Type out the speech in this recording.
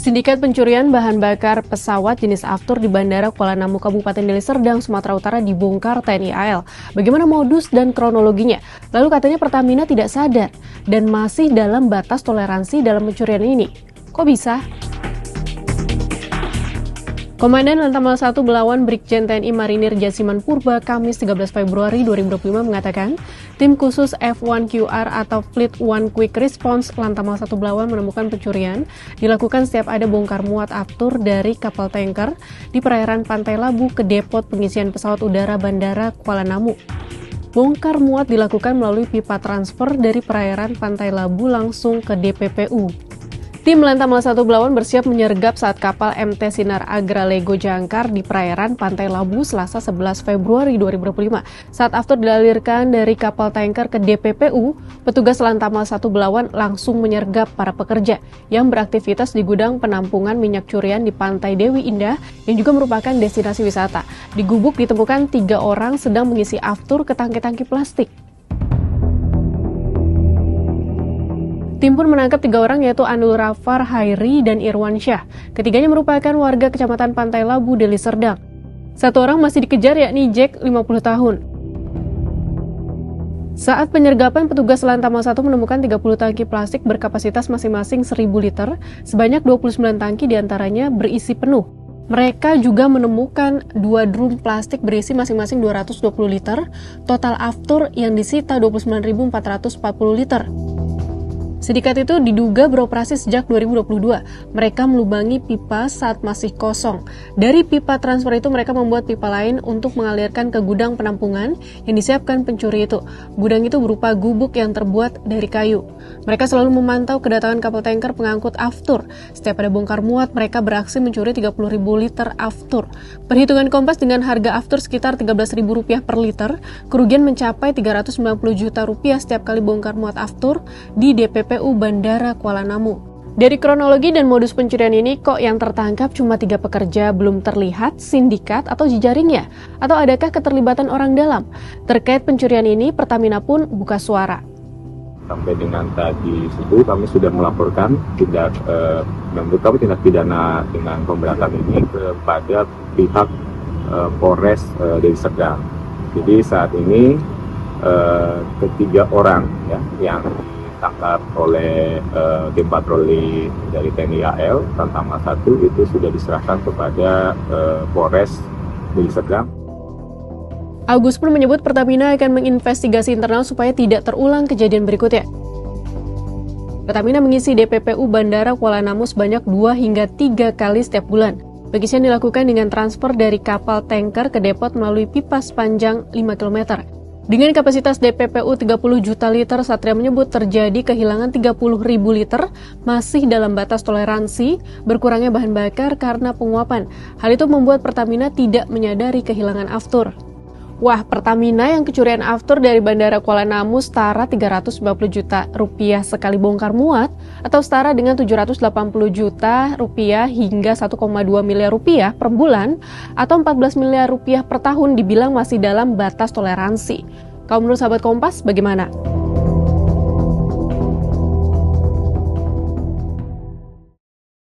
Sindikat pencurian bahan bakar pesawat jenis Aftur di Bandara Kuala Namu, Kabupaten Deli Serdang, Sumatera Utara dibongkar TNI AL. Bagaimana modus dan kronologinya? Lalu katanya Pertamina tidak sadar dan masih dalam batas toleransi dalam pencurian ini. Kok bisa? Komandan Lantamal 1 Belawan Brigjen TNI Marinir Jasiman Purba Kamis 13 Februari 2025 mengatakan, tim khusus F1QR atau Fleet One Quick Response Lantamal 1 Belawan menemukan pencurian dilakukan setiap ada bongkar muat Aftur dari kapal tanker di perairan Pantai Labu ke depot pengisian pesawat udara Bandara Kuala Namu. Bongkar muat dilakukan melalui pipa transfer dari perairan Pantai Labu langsung ke DPPU. Tim Lantamal 1 Belawan bersiap menyergap saat kapal MT Sinar Agra Lego jangkar di perairan Pantai Labu Selasa 11 Februari 2025. Saat Aftur dialirkan dari kapal tanker ke DPPU, petugas Lantamal 1 Belawan langsung menyergap para pekerja yang beraktivitas di gudang penampungan minyak curian di Pantai Dewi Indah yang juga merupakan destinasi wisata. Di gubuk ditemukan 3 orang sedang mengisi Aftur ke tangki-tangki plastik. Tim pun menangkap 3 orang yaitu Anul Rafar, Hairi, dan Irwan Syah. Ketiganya merupakan warga Kecamatan Pantai Labu, Deli Serdang. 1 orang masih dikejar yakni Jack, 50 tahun. Saat penyergapan, petugas Lantamal 1 menemukan 30 tangki plastik berkapasitas masing-masing 1.000 liter, sebanyak 29 tangki diantaranya berisi penuh. Mereka juga menemukan 2 drum plastik berisi masing-masing 220 liter, total Aftur yang disita 29.440 liter. Sindikat itu diduga beroperasi sejak 2022. Mereka melubangi pipa saat masih kosong. Dari pipa transfer itu mereka membuat pipa lain untuk mengalirkan ke gudang penampungan yang disiapkan pencuri itu. Gudang itu berupa gubuk yang terbuat dari kayu. Mereka selalu memantau kedatangan kapal tanker pengangkut Aftur. Setiap ada bongkar muat, mereka beraksi mencuri 30.000 liter Aftur. Perhitungan Kompas dengan harga Aftur sekitar Rp13.000 per liter, kerugian mencapai Rp390 juta setiap kali bongkar muat Aftur di DPPU Bandara Kuala Namu. Dari kronologi dan modus pencurian ini, kok yang tertangkap cuma 3 pekerja, belum terlihat sindikat atau jejaringnya? Atau adakah keterlibatan orang dalam? Terkait pencurian ini, Pertamina pun buka suara. Sampai dengan tadi subuh kami sudah melaporkan tindak pidana dengan pemberatan ini kepada pihak Polres Deli Serdang. Jadi saat ini ketiga orang ya, yang ditangkap oleh tim patroli dari TNI AL Lantamal 1 itu sudah diserahkan kepada Polres Deli Serdang. Agus pun menyebut Pertamina akan menginvestigasi internal supaya tidak terulang kejadian berikutnya. Pertamina mengisi DPPU Bandara Kuala Namu sebanyak 2 hingga 3 kali setiap bulan. Pengisian dilakukan dengan transfer dari kapal tanker ke depot melalui pipa sepanjang 5 km. Dengan kapasitas DPPU 30 juta liter, Satria menyebut terjadi kehilangan 30.000 liter masih dalam batas toleransi berkurangnya bahan bakar karena penguapan. Hal itu membuat Pertamina tidak menyadari kehilangan Aftur. Wah, Pertamina yang kecurian Aftur dari Bandara Kuala Namu setara Rp390 juta sekali bongkar muat atau setara dengan Rp780 juta hingga Rp1,2 miliar per bulan atau Rp14 miliar per tahun dibilang masih dalam batas toleransi. Kalau menurut sahabat Kompas, bagaimana?